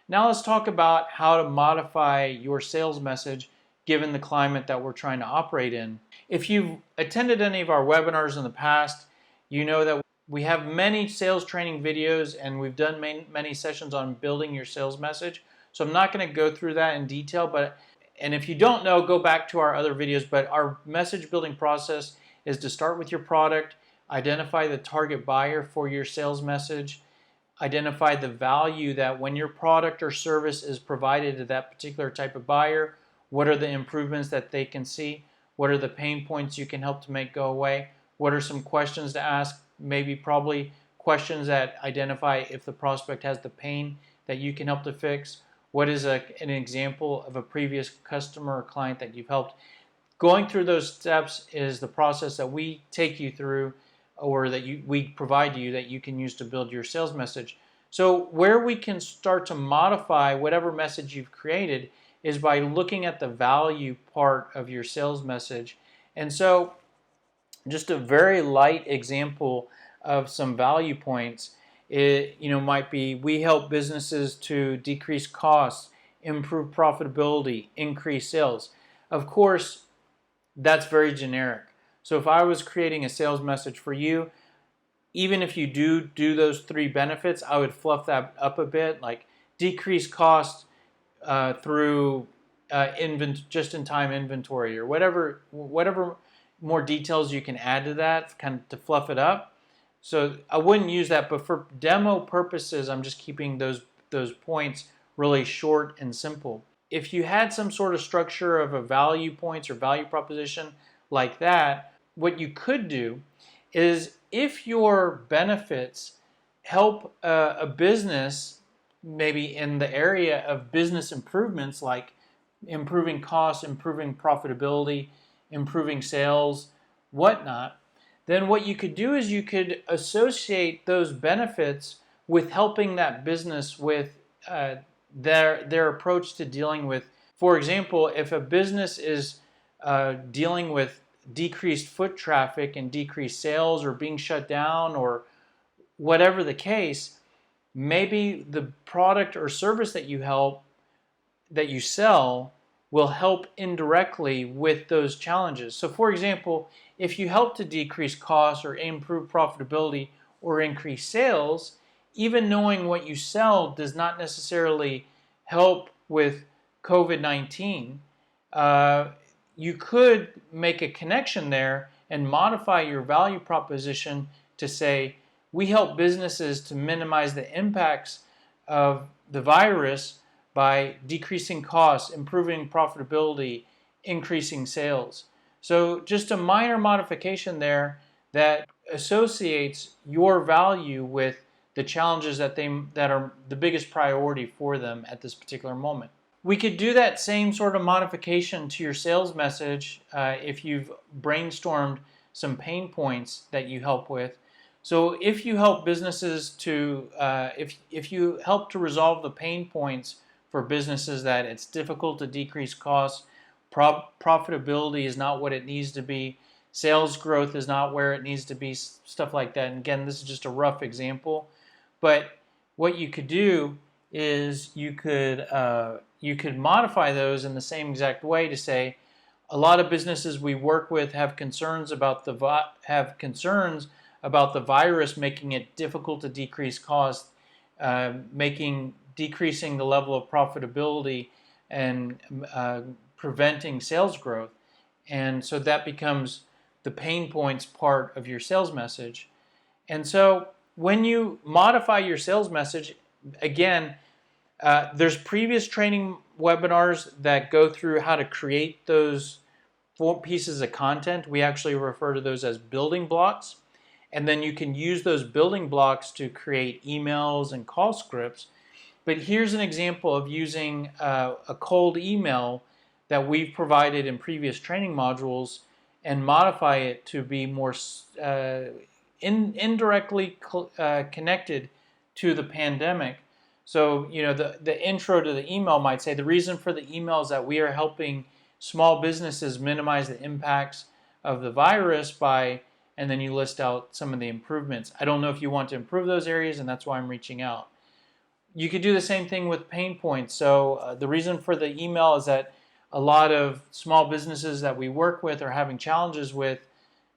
Now let's talk about how to modify your sales message given the climate that we're trying to operate in. If you've attended any of our webinars in the past, you know that we have many sales training videos and we've done many sessions on building your sales message. So I'm not going to go through that in detail, and if you don't know, go back to our other videos. But our message building process is to start with your product, identify the target buyer for your sales message, identify the value that when your product or service is provided to that particular type of buyer, what are the improvements that they can see, what are the pain points you can help to make go away, what are some questions to ask, probably questions that identify if the prospect has the pain that you can help to fix, what is an example of a previous customer or client that you've helped. Going through those steps is the process that we take you through, or that we provide to you, that you can use to build your sales message. So where we can start to modify whatever message you've created is by looking at the value part of your sales message. And so just a very light example of some value points, it might be, we help businesses to decrease costs, improve profitability, increase sales. Of course, that's very generic. So if I was creating a sales message for you, even if you do those three benefits, I would fluff that up a bit, like decrease costs through just-in-time inventory, or whatever more details you can add to that, kind of to fluff it up. So I wouldn't use that, but for demo purposes, I'm just keeping those points really short and simple. If you had some sort of structure of a value points or value proposition like that, what you could do is, if your benefits help a business, maybe in the area of business improvements like improving costs, improving profitability, improving sales, whatnot, then what you could do is you could associate those benefits with helping that business with their approach to dealing with. For example, if a business is dealing with decreased foot traffic and decreased sales, or being shut down, or whatever the case, maybe the product or service that you sell will help indirectly with those challenges. So for example, if you help to decrease costs or improve profitability or increase sales, even knowing what you sell does not necessarily help with COVID-19. You could make a connection there and modify your value proposition to say, we help businesses to minimize the impacts of the virus by decreasing costs, improving profitability, increasing sales. So just a minor modification there that associates your value with the challenges that are the biggest priority for them at this particular moment. We could do that same sort of modification to your sales message if you've brainstormed some pain points that you help with. So if you help businesses to, if you help to resolve the pain points for businesses, that it's difficult to decrease costs, profitability is not what it needs to be, sales growth is not where it needs to be, stuff like that. And again, this is just a rough example, but what you could do is you could modify those in the same exact way to say, a lot of businesses we work with have concerns about the virus making it difficult to decrease costs, decreasing the level of profitability, and preventing sales growth. And so that becomes the pain points part of your sales message. And so when you modify your sales message, again, there's previous training webinars that go through how to create those 4 pieces of content. We actually refer to those as building blocks. And then you can use those building blocks to create emails and call scripts. But here's an example of using a cold email that we've provided in previous training modules and modify it to be more indirectly connected to the pandemic. So, the intro to the email might say, the reason for the email is that we are helping small businesses minimize the impacts of the virus by, and then you list out some of the improvements. I don't know if you want to improve those areas, and that's why I'm reaching out. you could do the same thing with pain points. So the reason for the email is that a lot of small businesses that we work with are having challenges with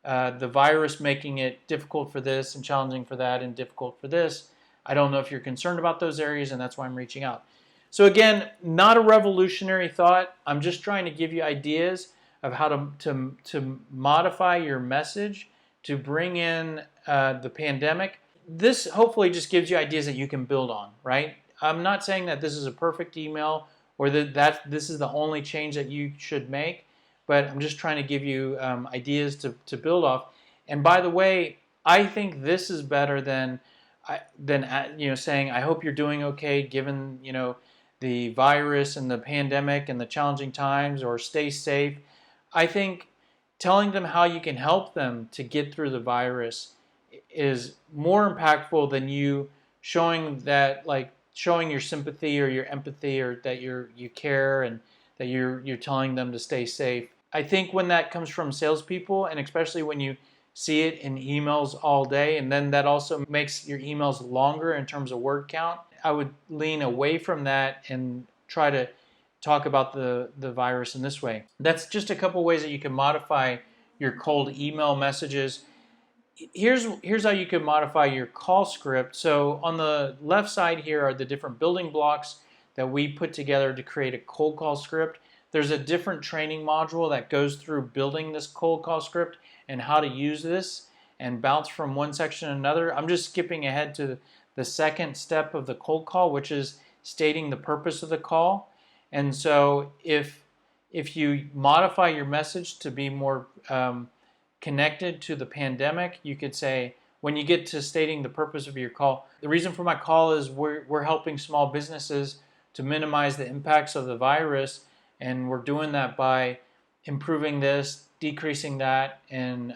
the virus, making it difficult for this and challenging for that and difficult for this. I don't know if you're concerned about those areas, and that's why I'm reaching out. So again, not a revolutionary thought. I'm just trying to give you ideas of how to modify your message to bring in the pandemic. This hopefully just gives you ideas that you can build on, right? I'm not saying that this is a perfect email or that this is the only change that you should make, but I'm just trying to give you ideas to build off. And by the way, I think this is better than saying I hope you're doing okay given the virus and the pandemic and the challenging times, or stay safe. I think telling them how you can help them to get through the virus is more impactful than you showing your sympathy or your empathy, or that you care and that you're telling them to stay safe. I think when that comes from salespeople, and especially when you see it in emails all day, and then that also makes your emails longer in terms of word count, I would lean away from that and try to talk about the virus in this way. That's just a couple ways that you can modify your cold email messages. Here's how you can modify your call script. So on the left side here are the different building blocks that we put together to create a cold call script. There's a different training module that goes through building this cold call script and how to use this and bounce from one section to another. I'm just skipping ahead to the second step of the cold call, which is stating the purpose of the call. And so if you modify your message to be more connected to the pandemic, you could say, when you get to stating the purpose of your call, the reason for my call is we're helping small businesses to minimize the impacts of the virus, and we're doing that by improving this, decreasing that, and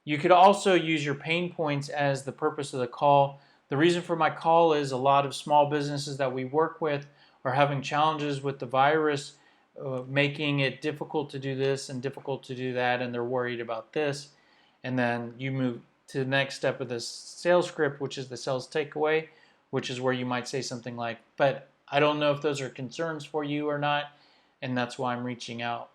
you could also use your pain points as the purpose of the call. The reason for my call is a lot of small businesses that we work with are having challenges with the virus, making it difficult to do this and difficult to do that, and they're worried about this. And then you move to the next step of this sales script, which is the sales takeaway, which is where you might say something like, but I don't know if those are concerns for you or not, and that's why I'm reaching out.